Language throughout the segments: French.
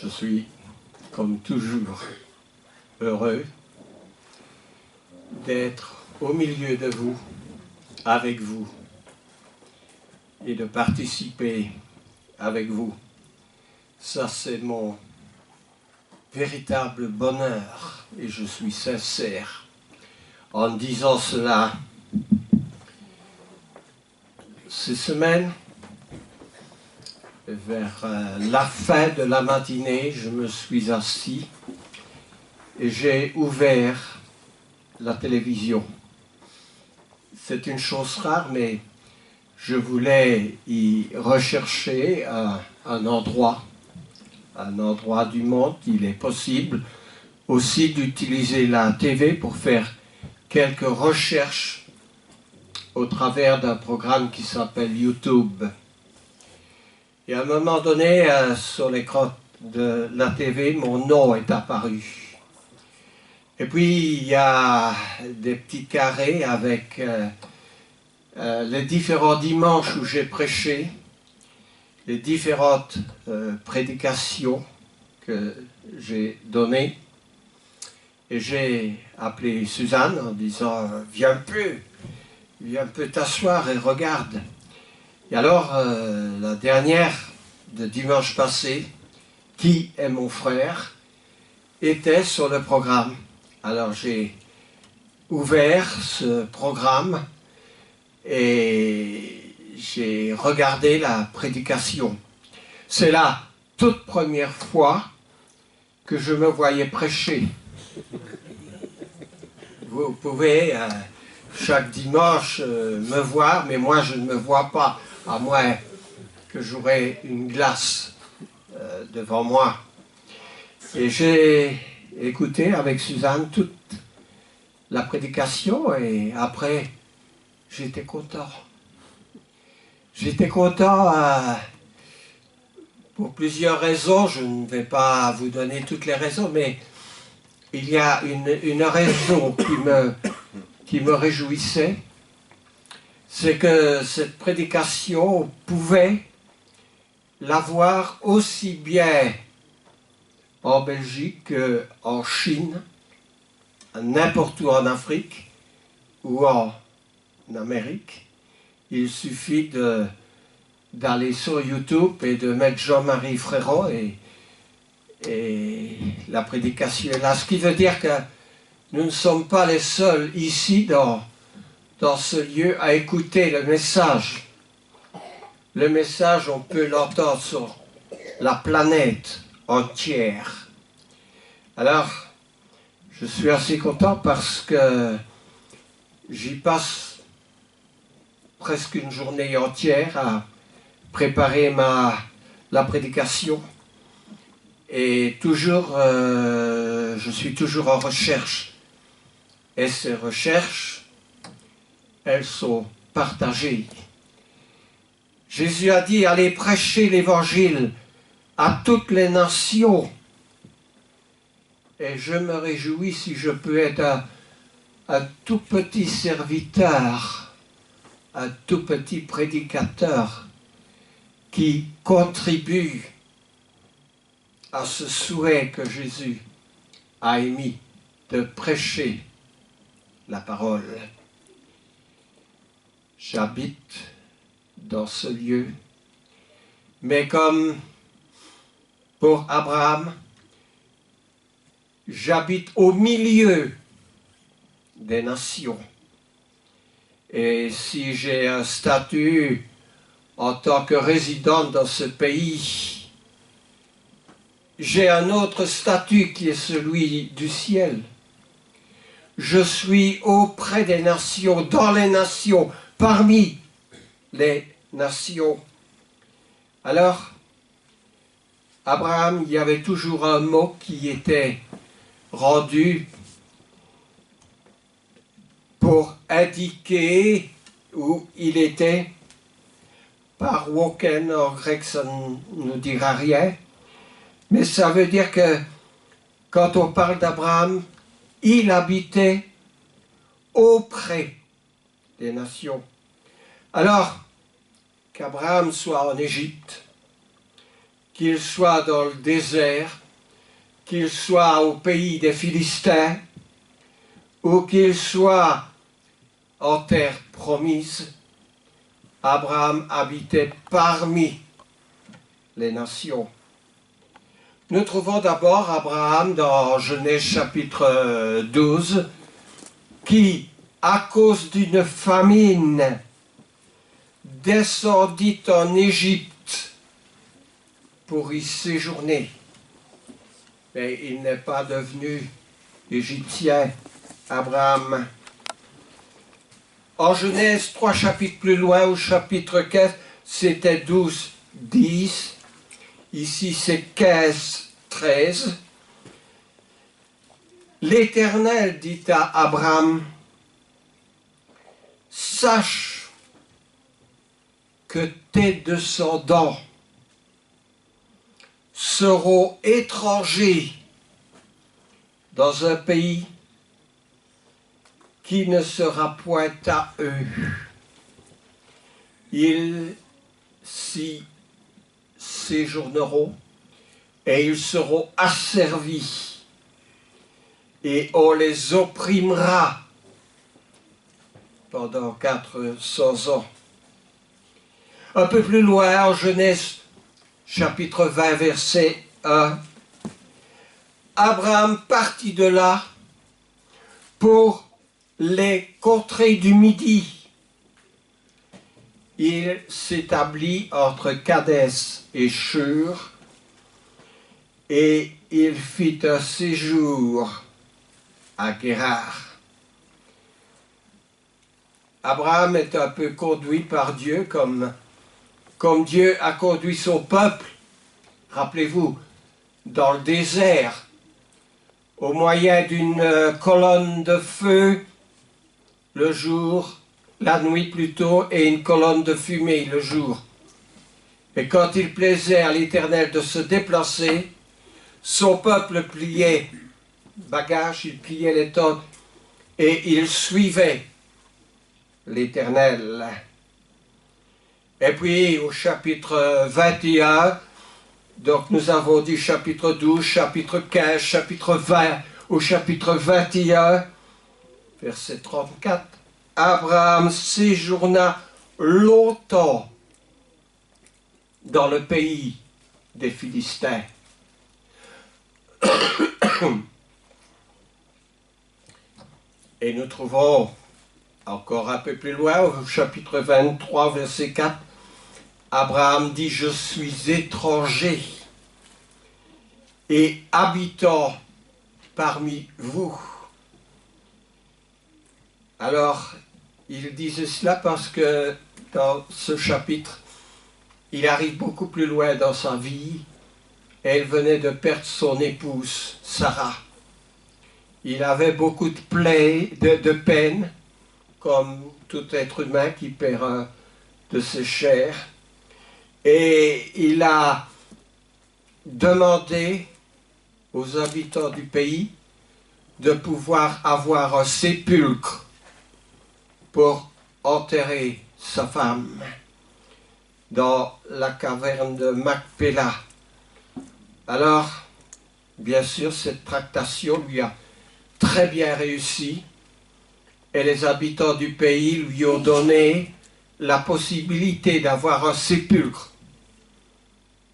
Je suis, comme toujours, heureux d'être au milieu de vous, avec vous, et de participer avec vous. Ça, c'est mon véritable bonheur, et je suis sincère en disant cela. Ces semaines, vers la fin de la matinée, je me suis assis et j'ai ouvert la télévision. C'est une chose rare, mais je voulais y rechercher un endroit du monde qu'il est possible aussi d'utiliser la TV pour faire quelques recherches au travers d'un programme qui s'appelle YouTube. Et à un moment donné, sur l'écran de la TV, mon nom est apparu. Et puis, il y a des petits carrés avec les différents dimanches où j'ai prêché, les différentes prédications que j'ai données. Et j'ai appelé Suzanne en disant « Viens un peu t'asseoir et regarde ». Et alors, la dernière de dimanche passé, « Qui est mon frère ?» était sur le programme. Alors j'ai ouvert ce programme et j'ai regardé la prédication. C'est la toute première fois que je me voyais prêcher. Vous pouvez chaque dimanche me voir, mais moi je ne me vois pas, à moins que j'aurai une glace devant moi. Et j'ai écouté avec Suzanne toute la prédication et après, j'étais content. J'étais content pour plusieurs raisons. Je ne vais pas vous donner toutes les raisons, mais il y a une raison qui me réjouissait. C'est que cette prédication pouvait l'avoir aussi bien en Belgique qu'en Chine, n'importe où en Afrique ou en Amérique. Il suffit d'aller sur YouTube et de mettre Jean-Marie Frérot et la prédication est là. Ce qui veut dire que nous ne sommes pas les seuls ici dans ce lieu à écouter le message. Le message, on peut l'entendre sur la planète entière. Alors, je suis assez content parce que j'y passe presque une journée entière à préparer la prédication. Et toujours, je suis toujours en recherche. Et ces recherches, elles sont partagées. Jésus a dit, allez prêcher l'évangile à toutes les nations. Et je me réjouis si je peux être un tout petit serviteur, un tout petit prédicateur qui contribue à ce souhait que Jésus a émis de prêcher la parole. J'habite dans ce lieu, mais comme pour Abraham, j'habite au milieu des nations. Et si j'ai un statut en tant que résident dans ce pays, j'ai un autre statut qui est celui du ciel. Je suis auprès des nations, dans les nations, parmi les nations. Alors, Abraham, il y avait toujours un mot qui était rendu pour indiquer où il était. Par Woken, en grec, ça ne nous dira rien. Mais ça veut dire que quand on parle d'Abraham, il habitait auprès des nations. Alors, qu'Abraham soit en Égypte, qu'il soit dans le désert, qu'il soit au pays des Philistins, ou qu'il soit en terre promise, Abraham habitait parmi les nations. Nous trouvons d'abord Abraham dans Genèse chapitre 12, qui, à cause d'une famine, descendit en Égypte pour y séjourner. Mais il n'est pas devenu égyptien, Abraham. En Genèse 3 chapitres plus loin, au chapitre 15, c'était 12, 10. Ici, c'est 15, 13. L'Éternel dit à Abraham, « Sache que tes descendants seront étrangers dans un pays qui ne sera point à eux. Ils s'y séjourneront et ils seront asservis et on les opprimera pendant 400 ans. » Un peu plus loin, en Genèse chapitre 20, verset 1, Abraham partit de là pour les contrées du Midi. Il s'établit entre Kadès et Shur et il fit un séjour à Guérar. Abraham est un peu conduit par Dieu comme Dieu a conduit son peuple. Rappelez-vous, dans le désert, au moyen d'une colonne de feu le jour, la nuit plutôt, et une colonne de fumée le jour. Et quand il plaisait à l'Éternel de se déplacer, son peuple pliait bagages, il pliait les tentes, et il suivait l'Éternel. Et puis au chapitre 21, donc nous avons dit chapitre 12, chapitre 15, chapitre 20, au chapitre 21, verset 34, Abraham séjourna longtemps dans le pays des Philistins. Et nous trouvons encore un peu plus loin, au chapitre 23, verset 4, Abraham dit « Je suis étranger et habitant parmi vous. » Alors, il disait cela parce que dans ce chapitre, il arrive beaucoup plus loin dans sa vie. Elle venait de perdre son épouse, Sarah. Il avait beaucoup de peine, comme tout être humain qui perd un de ses chairs. Et il a demandé aux habitants du pays de pouvoir avoir un sépulcre pour enterrer sa femme dans la caverne de Macpéla. Alors, bien sûr, cette tractation lui a très bien réussi et les habitants du pays lui ont donné la possibilité d'avoir un sépulcre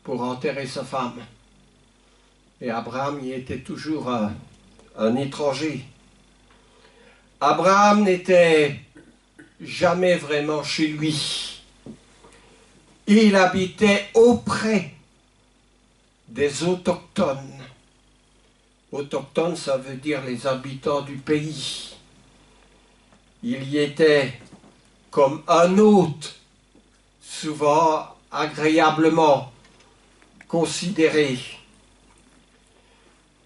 pour enterrer sa femme. Et Abraham y était toujours un étranger. Abraham n'était jamais vraiment chez lui. Il habitait auprès des autochtones. Autochtones, ça veut dire les habitants du pays. Il y était comme un hôte, souvent agréablement considéré.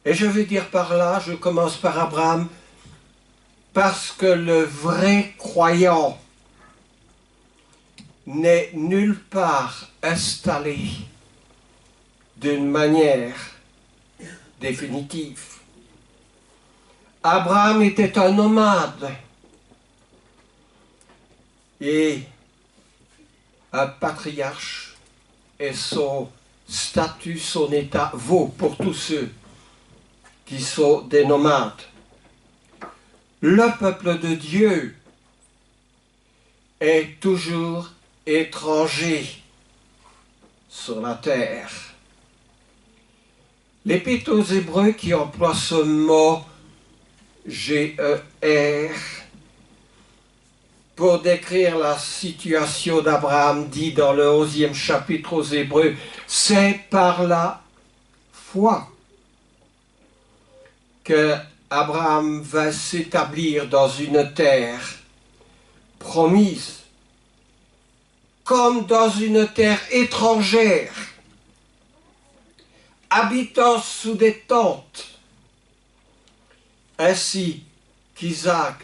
Et je veux dire par là, je commence par Abraham, parce que le vrai croyant n'est nulle part installé d'une manière définitive. Abraham était un nomade et un patriarche et son statut, son état vaut pour tous ceux qui sont des nomades. Le peuple de Dieu est toujours étranger sur la terre. L'Épître aux Hébreux qui emploie ce mot G-E-R pour décrire la situation d'Abraham dit dans le 11e chapitre aux Hébreux, c'est par la foi que Abraham va s'établir dans une terre promise, comme dans une terre étrangère, habitant sous des tentes, ainsi qu'Isaac,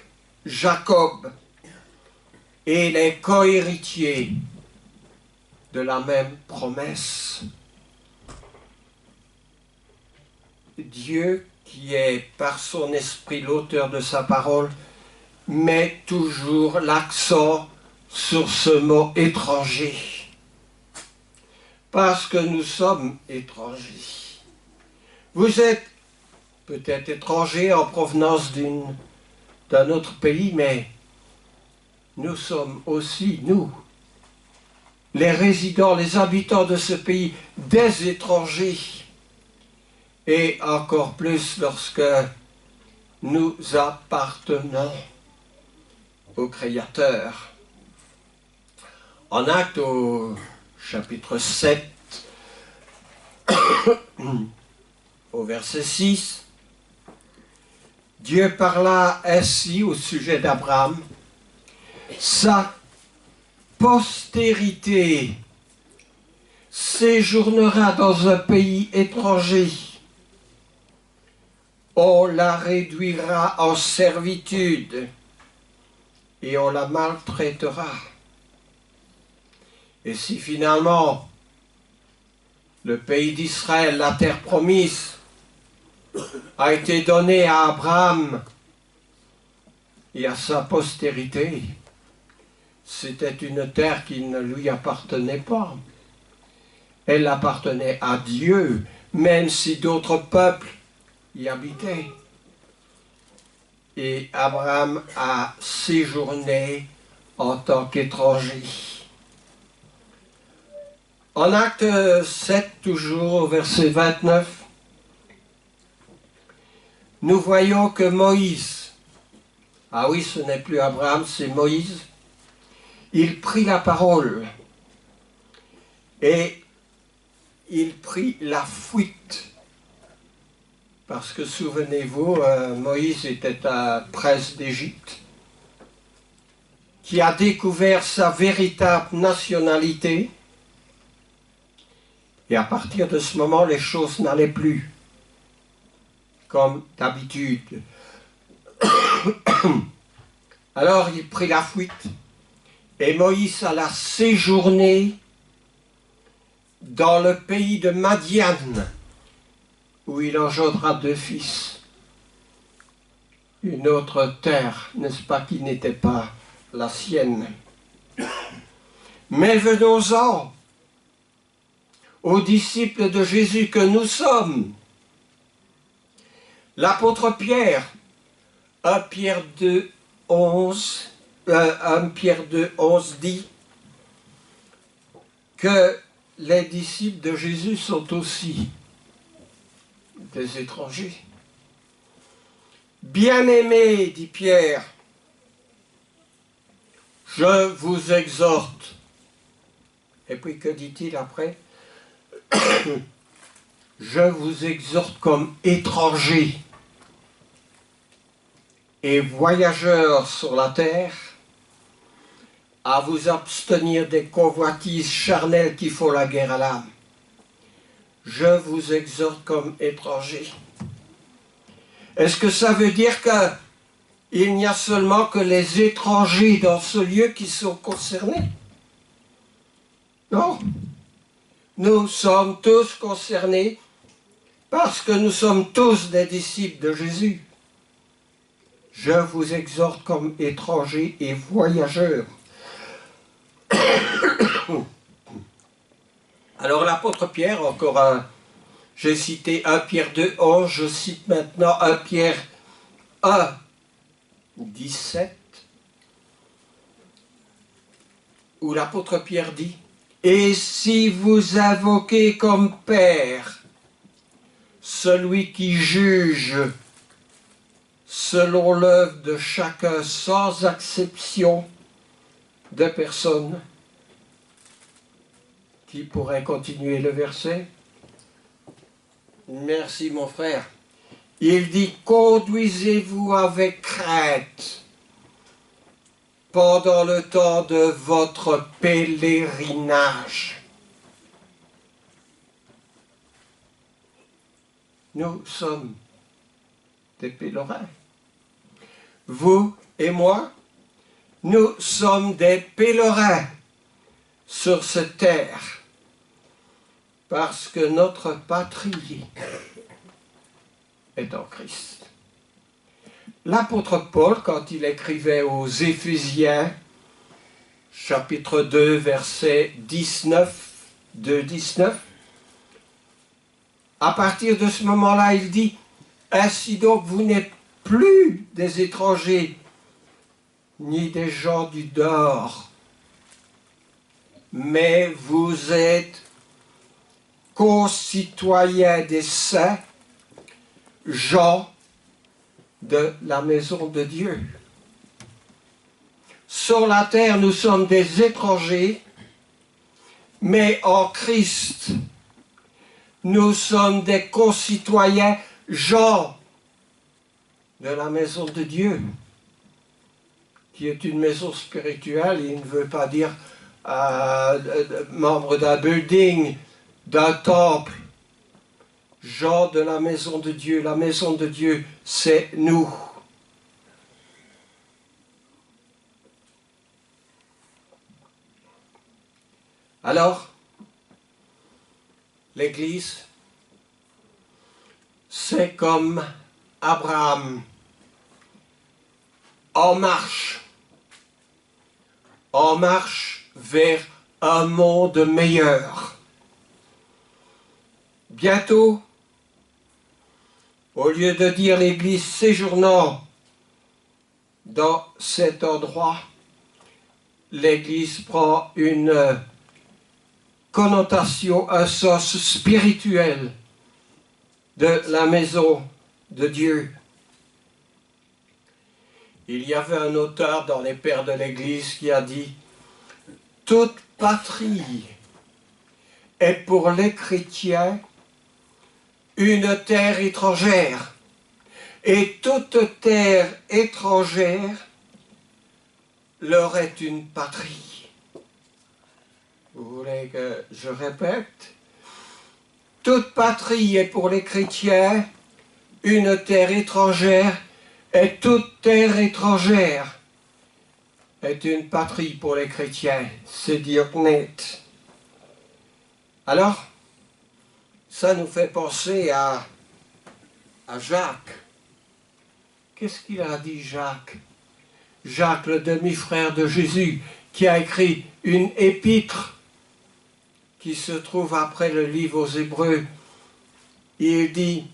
Jacob et les co-héritiers de la même promesse. Dieu, qui est par son esprit l'auteur de sa parole, met toujours l'accent sur ce mot étranger. Parce que nous sommes étrangers. Vous êtes peut-être étranger en provenance d'un autre pays, mais nous sommes aussi, nous, les résidents, les habitants de ce pays, des étrangers. Et encore plus lorsque nous appartenons au Créateur. En Actes au chapitre 7, au verset 6, Dieu parla ainsi au sujet d'Abraham. Sa postérité séjournera dans un pays étranger. On la réduira en servitude et on la maltraitera. Et si finalement le pays d'Israël, la terre promise, a été donné à Abraham et à sa postérité, c'était une terre qui ne lui appartenait pas. Elle appartenait à Dieu, même si d'autres peuples y habitaient. Et Abraham a séjourné en tant qu'étranger. En Acte 7, toujours au verset 29, nous voyons que Moïse, ah oui, ce n'est plus Abraham, c'est Moïse, il prit la parole et il prit la fuite. Parce que souvenez-vous, Moïse était un prince d'Égypte qui a découvert sa véritable nationalité. Et à partir de ce moment, les choses n'allaient plus comme d'habitude. Alors il prit la fuite et Moïse alla séjourner dans le pays de Madian, où il engendra 2 fils. Une autre terre, n'est-ce pas, qui n'était pas la sienne. Mais venons-en aux disciples de Jésus que nous sommes. L'apôtre Pierre, 1 Pierre 2, 11 dit que les disciples de Jésus sont aussi des étrangers. Bien-aimés, dit Pierre, je vous exhorte. Et puis que dit-il après? Je vous exhorte comme étrangers et voyageurs sur la terre à vous abstenir des convoitises charnelles qui font la guerre à l'âme. Je vous exhorte comme étrangers. Est-ce que ça veut dire qu'il n'y a seulement que les étrangers dans ce lieu qui sont concernés? Non. Nous sommes tous concernés parce que nous sommes tous des disciples de Jésus. Je vous exhorte comme étrangers et voyageurs. Alors l'apôtre Pierre, encore un, j'ai cité 1 Pierre 2, 11, je cite maintenant 1 Pierre 1, 17, où l'apôtre Pierre dit « Et si vous invoquez comme Père celui qui juge selon l'œuvre de chacun sans exception de personne. » Qui pourrait continuer le verset? Merci mon frère. Il dit « Conduisez-vous avec crainte pendant le temps de votre pèlerinage. » Nous sommes des pèlerins. Vous et moi, nous sommes des pèlerins sur cette terre parce que notre patrie est en Christ. L'apôtre Paul, quand il écrivait aux Éphésiens, chapitre 2, verset 19, 2-19, à partir de ce moment-là, il dit « Ainsi donc, vous n'êtes plus des étrangers, ni des gens du dehors, mais vous êtes concitoyens des saints, gens de la maison de Dieu. Sur la terre, nous sommes des étrangers, mais en Christ, nous sommes des concitoyens, gens de la maison de Dieu, qui est une maison spirituelle. Il ne veut pas dire membre d'un building, d'un temple. Gens de la maison de Dieu. La maison de Dieu, c'est nous. Alors, l'Église, c'est comme Abraham, en marche vers un monde meilleur. Bientôt, au lieu de dire l'Église séjournant dans cet endroit, l'Église prend une connotation, un sens spirituel de la maison de Dieu. Il y avait un auteur dans les Pères de l'Église qui a dit « Toute patrie est pour les chrétiens une terre étrangère, et toute terre étrangère leur est une patrie. » Vous voulez que je répète? Toute patrie est pour les chrétiens une terre étrangère, et toute terre étrangère est une patrie pour les chrétiens. C'est dire net. Alors, ça nous fait penser à Jacques. Qu'est-ce qu'il a dit, Jacques? Jacques, le demi-frère de Jésus, qui a écrit une épître qui se trouve après le livre aux Hébreux. Il dit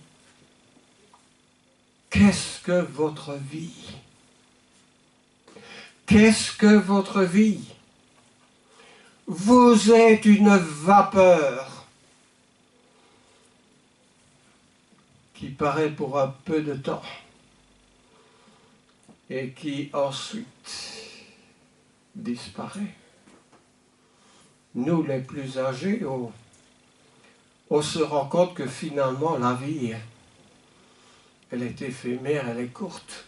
« Qu'est-ce que votre vie? Qu'est-ce que votre vie? Vous êtes une vapeur qui paraît pour un peu de temps et qui ensuite disparaît. » Nous, les plus âgés, on se rend compte que finalement la vie, elle est éphémère, elle est courte.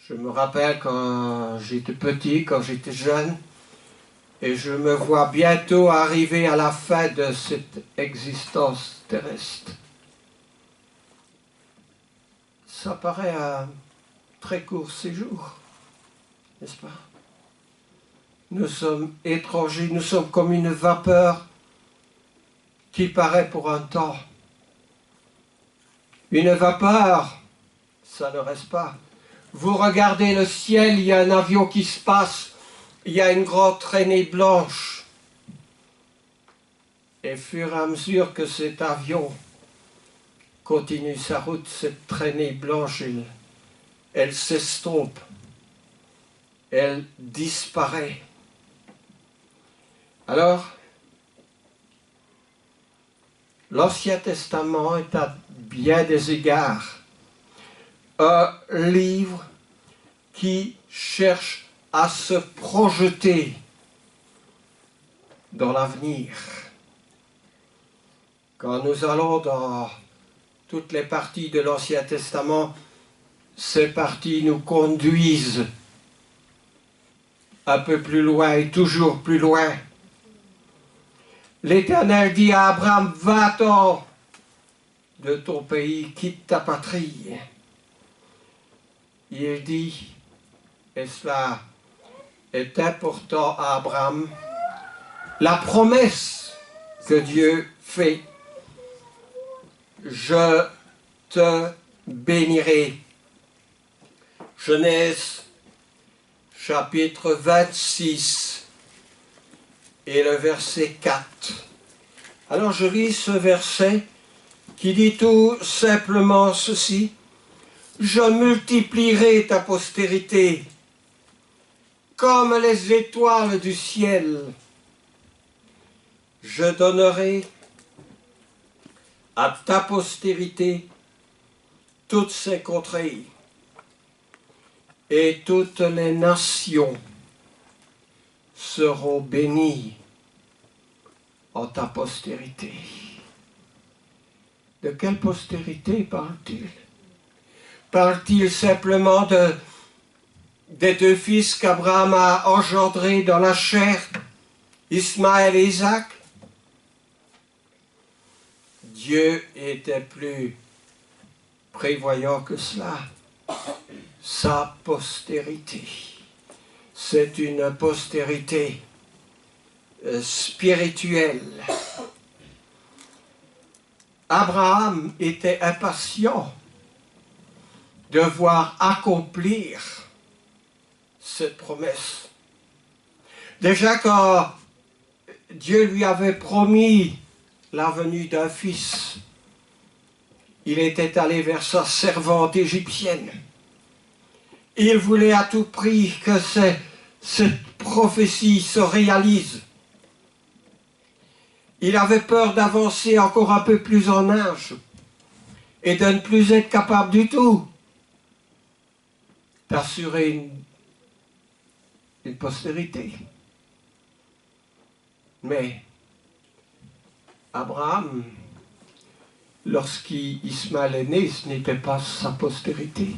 Je me rappelle quand j'étais petit, quand j'étais jeune, et je me vois bientôt arriver à la fin de cette existence terrestre. Ça paraît un très court séjour, n'est-ce pas? Nous sommes étrangers, nous sommes comme une vapeur qui paraît pour un temps. Une vapeur, ça ne reste pas. Vous regardez le ciel, il y a un avion qui se passe, il y a une grande traînée blanche. Et au fur et à mesure que cet avion continue sa route, cette traînée blanche, elle s'estompe, elle disparaît. Alors, l'Ancien Testament est à bien des égards un livre qui cherche à se projeter dans l'avenir. Quand nous allons dans toutes les parties de l'Ancien Testament, ces parties nous conduisent un peu plus loin et toujours plus loin. L'Éternel dit à Abraham, va-t'en de ton pays, quitte ta patrie. Il dit, et cela est important à Abraham, la promesse que Dieu fait, je te bénirai. Genèse chapitre 26 et le verset 4. Alors je lis ce verset qui dit tout simplement ceci: je multiplierai ta postérité comme les étoiles du ciel. Je donnerai à ta postérité toutes ces contrées, et toutes les nations seront bénies en ta postérité. De quelle postérité parle-t-il? Parle-t-il simplement des deux fils qu'Abraham a engendrés dans la chair, Ismaël et Isaac? Dieu était plus prévoyant que cela. Sa postérité, c'est une postérité spirituelle. Abraham était impatient de voir accomplir cette promesse. Déjà quand Dieu lui avait promis la venue d'un fils, il était allé vers sa servante égyptienne. Il voulait à tout prix que cette prophétie se réalise. Il avait peur d'avancer encore un peu plus en âge et de ne plus être capable du tout d'assurer une postérité. Mais Abraham, lorsqu'Ismaël est né, ce n'était pas sa postérité.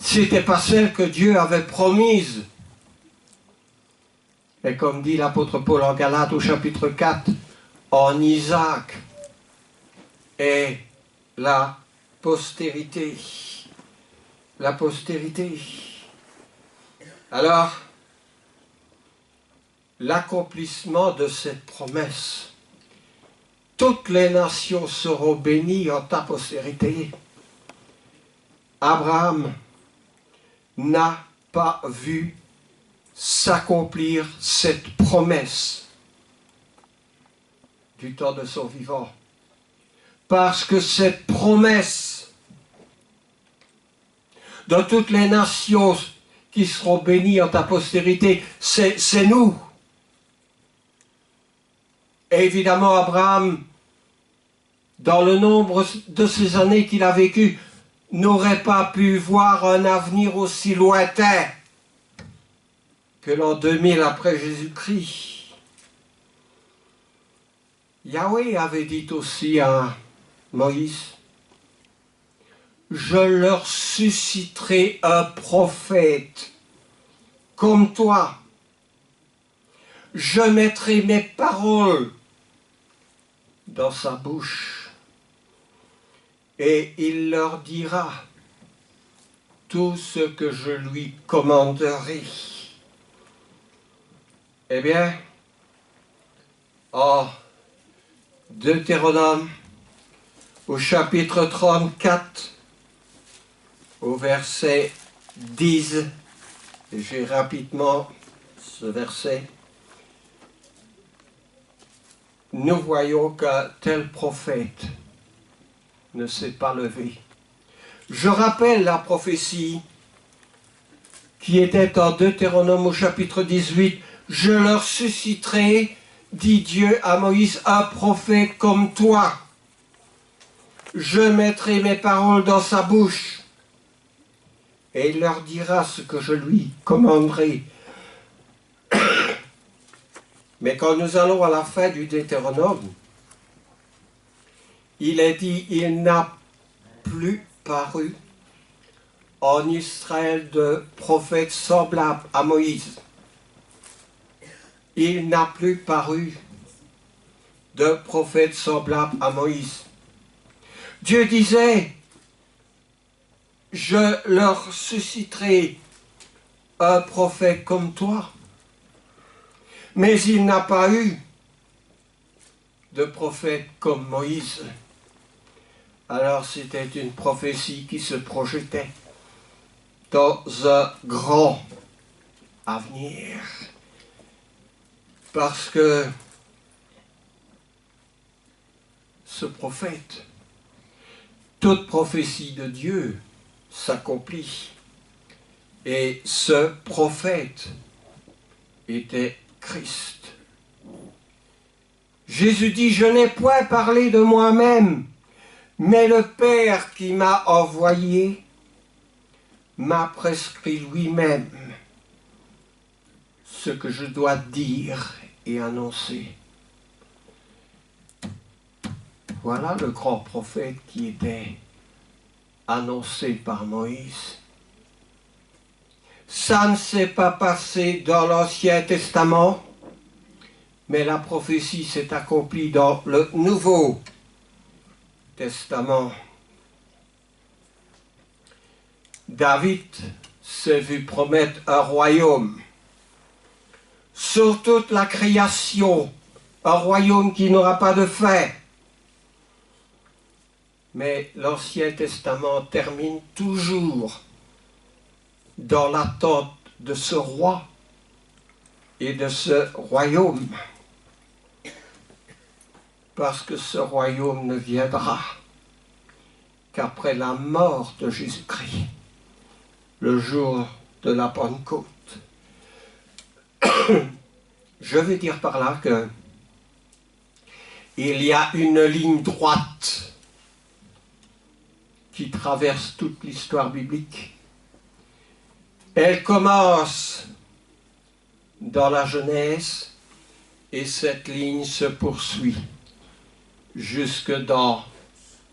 Ce n'était pas celle que Dieu avait promise. Et comme dit l'apôtre Paul en Galates au chapitre 4, en Isaac est la postérité. La postérité. Alors, l'accomplissement de cette promesse, toutes les nations seront bénies en ta postérité. Abraham n'a pas vu s'accomplir cette promesse du temps de son vivant. Parce que cette promesse de toutes les nations qui seront bénies en ta postérité, c'est nous. Et évidemment, Abraham, dans le nombre de ces années qu'il a vécues, n'aurait pas pu voir un avenir aussi lointain que l'an 2000 après Jésus-Christ. Yahweh avait dit aussi à Moïse, « Je leur susciterai un prophète comme toi. Je mettrai mes paroles dans sa bouche et il leur dira tout ce que je lui commanderai. » Eh bien, en Deutéronome, au chapitre 34, au verset 10, et j'ai rapidement ce verset, nous voyons qu'un tel prophète ne s'est pas levé. Je rappelle la prophétie qui était en Deutéronome au chapitre 18. « Je leur susciterai, dit Dieu à Moïse, un prophète comme toi. Je mettrai mes paroles dans sa bouche. Et il leur dira ce que je lui commanderai. » Mais quand nous allons à la fin du Deutéronome, il est dit, il n'a plus paru en Israël de prophète semblable à Moïse. Il n'a plus paru de prophète semblable à Moïse. Dieu disait, je leur susciterai un prophète comme toi. Mais il n'a pas eu de prophète comme Moïse. Alors c'était une prophétie qui se projetait dans un grand avenir. Parce que ce prophète, toute prophétie de Dieu s'accomplit. Et ce prophète était Christ. Jésus dit, je n'ai point parlé de moi-même, mais le Père qui m'a envoyé m'a prescrit lui-même ce que je dois dire et annoncer. Voilà le grand prophète qui était annoncé par Moïse. Ça ne s'est pas passé dans l'Ancien Testament, mais la prophétie s'est accomplie dans le Nouveau Testament. David s'est vu promettre un royaume sur toute la création, un royaume qui n'aura pas de fin. Mais l'Ancien Testament termine toujours dans l'attente de ce roi et de ce royaume. Parce que ce royaume ne viendra qu'après la mort de Jésus-Christ, le jour de la Pentecôte. Je veux dire par là que il y a une ligne droite qui traverse toute l'histoire biblique. Elle commence dans la Genèse et cette ligne se poursuit jusque dans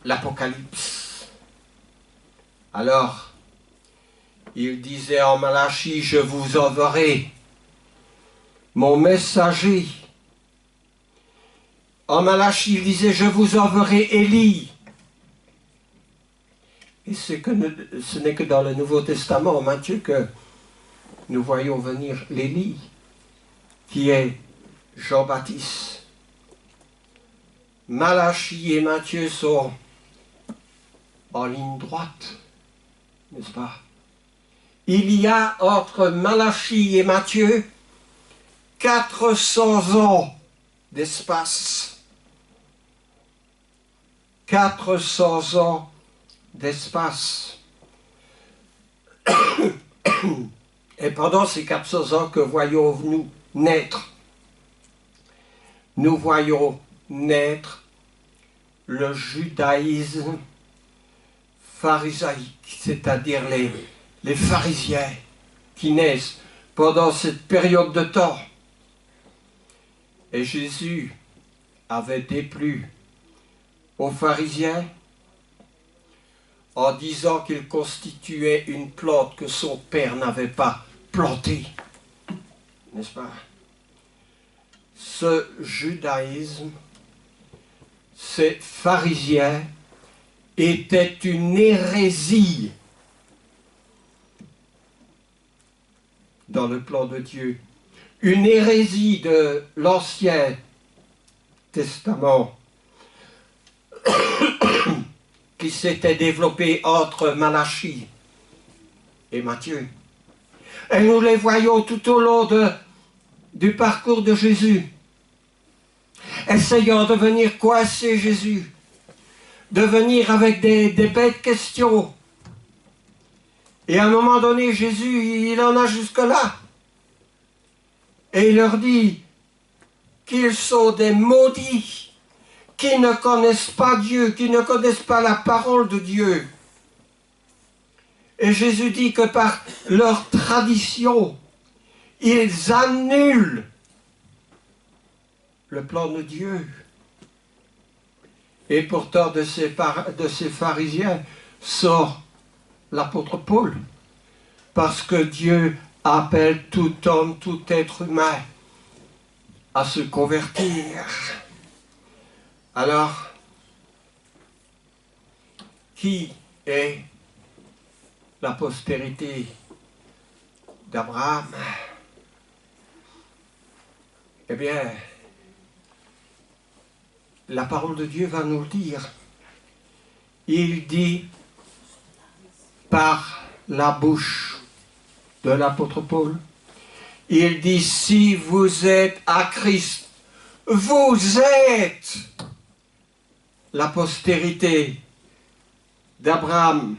l'Apocalypse. Alors, il disait en Malachie, je vous enverrai mon messager. En Malachie, il disait, je vous enverrai Élie. Et ce n'est que dans le Nouveau Testament, en Matthieu, que nous voyons venir l'Élie, qui est Jean-Baptiste. Malachie et Matthieu sont en ligne droite, n'est-ce pas? Il y a entre Malachie et Matthieu 400 ans d'espace. 400 ans d'espace. Et pendant ces 400 ans, que voyons-nous naître? Nous voyons naître le judaïsme pharisaïque, c'est-à-dire les pharisiens qui naissent pendant cette période de temps. Et Jésus avait déplu aux pharisiens en disant qu'il constituait une plante que son père n'avait pas plantée. N'est-ce pas? Ce judaïsme, ces pharisiens, était une hérésie dans le plan de Dieu. Une hérésie de l'Ancien Testament qui s'était développée entre Malachie et Matthieu. Et nous les voyons tout au long du parcours de Jésus. essayant de venir coincer Jésus, de venir avec des bêtes questions. Et à un moment donné, Jésus, il en a jusque-là. Et il leur dit qu'ils sont des maudits, qui ne connaissent pas Dieu, qui ne connaissent pas la parole de Dieu. Et Jésus dit que par leur tradition, ils annulent le plan de Dieu. Et pourtant de ces pharisiens sort l'apôtre Paul, parce que Dieu appelle tout homme, tout être humain à se convertir. Alors, qui est la postérité d'Abraham? Eh bien, la parole de Dieu va nous le dire. Il dit par la bouche de l'apôtre Paul, il dit, si vous êtes à Christ, vous êtes la postérité d'Abraham,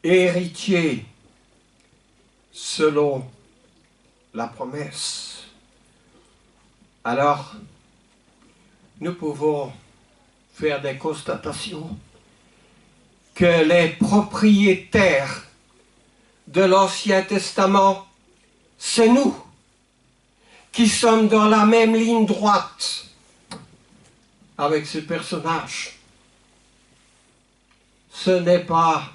héritier selon la promesse. Alors, nous pouvons faire des constatations que les propriétaires de l'Ancien Testament, c'est nous qui sommes dans la même ligne droite avec ce personnage. Ce n'est pas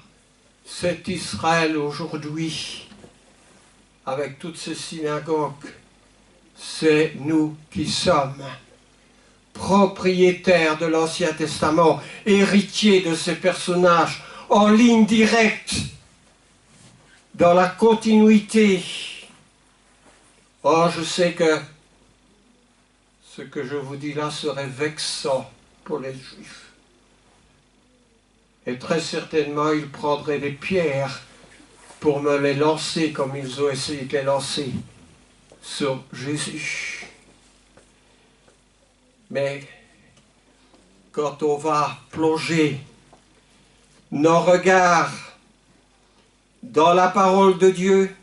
cet Israël aujourd'hui avec toutes ces synagogues, c'est nous qui sommes propriétaires de l'Ancien Testament, héritiers de ces personnages, en ligne directe, dans la continuité. Or, je sais que ce que je vous dis là serait vexant pour les Juifs. Et très certainement, ils prendraient des pierres pour me les lancer comme ils ont essayé de les lancer sur Jésus. Mais quand on va plonger nos regards dans la parole de Dieu,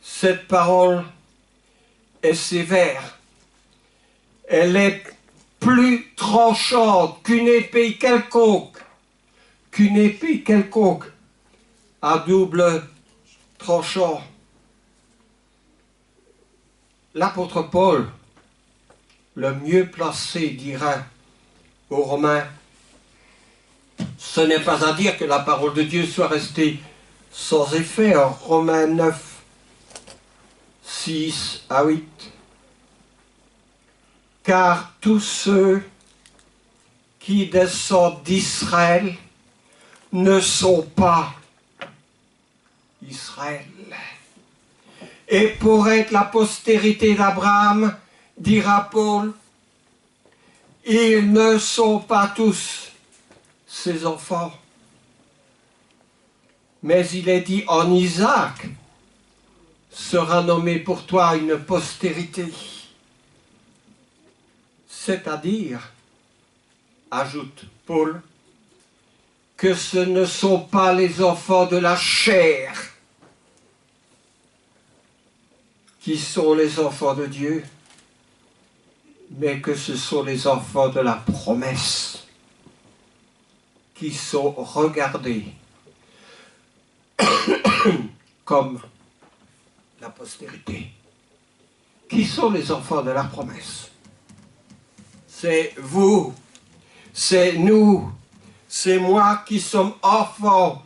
cette parole est sévère. Elle est plus tranchante qu'une épée quelconque, à double tranchant. L'apôtre Paul, le mieux placé, dira aux Romains, ce n'est pas à dire que la parole de Dieu soit restée sans effet. En Romains 9, 6 à 8. Car tous ceux qui descendent d'Israël ne sont pas Israël. Et pour être la postérité d'Abraham, dira Paul, ils ne sont pas tous ses enfants. Mais il est dit, en Isaac sera nommé pour toi une postérité. C'est-à-dire, ajoute Paul, que ce ne sont pas les enfants de la chair qui sont les enfants de Dieu, mais que ce sont les enfants de la promesse qui sont regardés comme la postérité. Qui sont les enfants de la promesse? C'est vous, c'est nous, c'est moi qui sommes enfants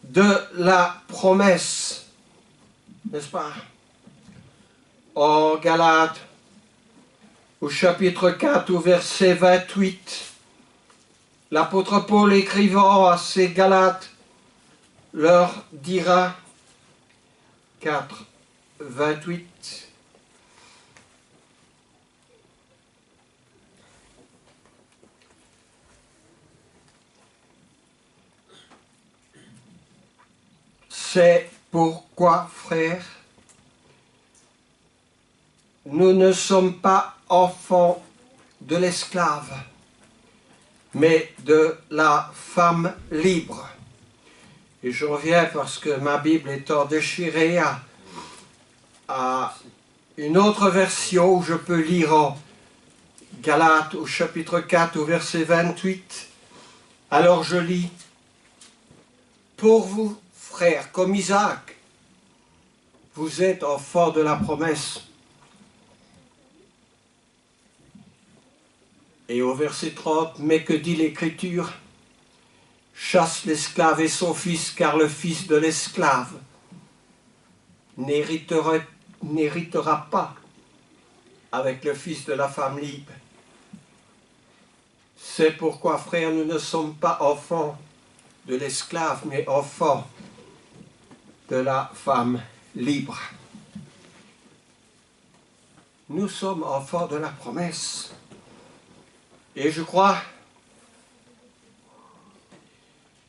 de la promesse, n'est-ce pas? En Galates, au chapitre 4, au verset 28, l'apôtre Paul écrivant à ces Galates leur dira, 4, 28, c'est pourquoi, frères, nous ne sommes pas enfants de l'esclave, mais de la femme libre. Et je reviens parce que ma Bible étant déchirée à une autre version où je peux lire en Galates au chapitre 4 au verset 28. Alors je lis: pour vous, frères, comme Isaac, vous êtes enfants de la promesse. Et au verset 30, mais que dit l'Écriture? Chasse l'esclave et son fils, car le fils de l'esclave n'héritera pas avec le fils de la femme libre. C'est pourquoi, frères, nous ne sommes pas enfants de l'esclave, mais enfants de la femme libre. Nous sommes enfants de la promesse. Et je crois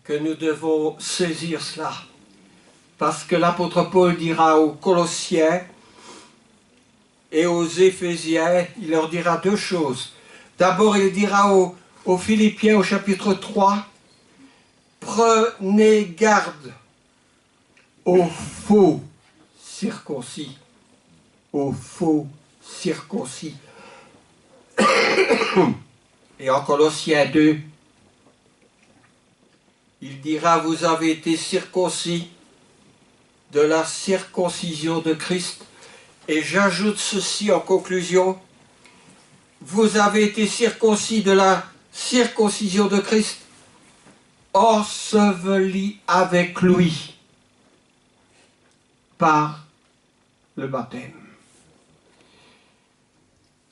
que nous devons saisir cela. Parce que l'apôtre Paul dira aux Colossiens et aux Éphésiens, il leur dira deux choses. D'abord, il dira aux Philippiens au chapitre 3, prenez garde aux faux circoncis. Aux faux circoncis. Et en Colossiens 2, il dira, vous avez été circoncis de la circoncision de Christ. Et j'ajoute ceci en conclusion, vous avez été circoncis de la circoncision de Christ, ensevelis avec lui par le baptême.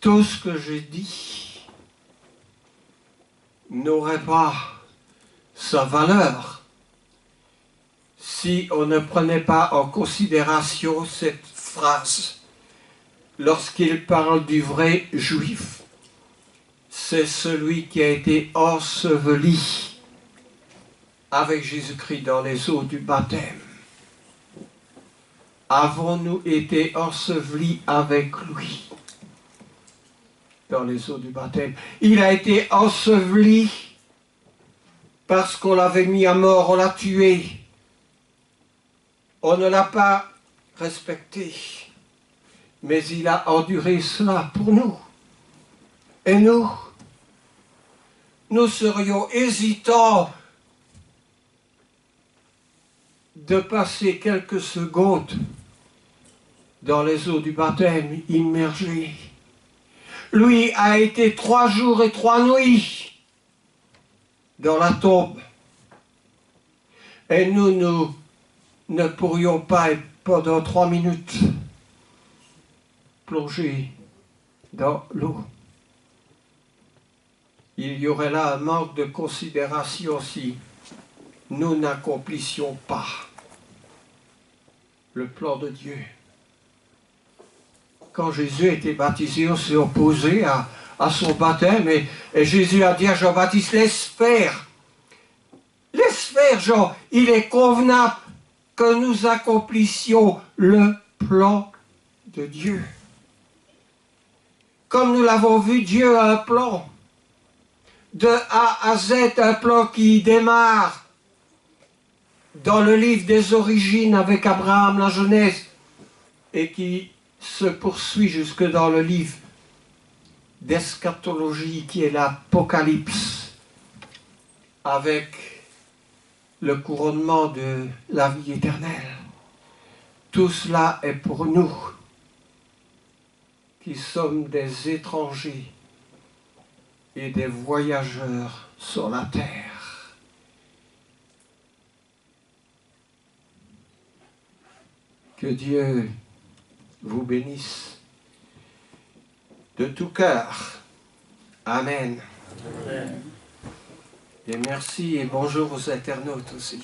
Tout ce que j'ai dit n'aurait pas sa valeur si on ne prenait pas en considération cette phrase. Lorsqu'il parle du vrai juif, c'est celui qui a été enseveli avec Jésus-Christ dans les eaux du baptême. Avons-nous été ensevelis avec lui dans les eaux du baptême? Il a été enseveli parce qu'on l'avait mis à mort, on l'a tué. On ne l'a pas respecté. Mais il a enduré cela pour nous. Et nous serions hésitants de passer quelques secondes dans les eaux du baptême immergés. Lui a été 3 jours et 3 nuits dans la tombe. Et nous ne pourrions pas être pendant 3 minutes plongés dans l'eau. Il y aurait là un manque de considération si nous n'accomplissions pas le plan de Dieu. Quand Jésus a été baptisé, on s'est opposé à son baptême et Jésus a dit à Jean-Baptiste, laisse faire. Laisse faire, Jean. Il est convenable que nous accomplissions le plan de Dieu. Comme nous l'avons vu, Dieu a un plan. De A à Z, un plan qui démarre dans le livre des origines avec Abraham, la Genèse, et qui se poursuit jusque dans le livre d'eschatologie qui est l'Apocalypse, avec le couronnement de la vie éternelle. Tout cela est pour nous qui sommes des étrangers et des voyageurs sur la terre. Que Dieu vous bénisse de tout cœur. Amen. Amen. Et merci et bonjour aux internautes aussi.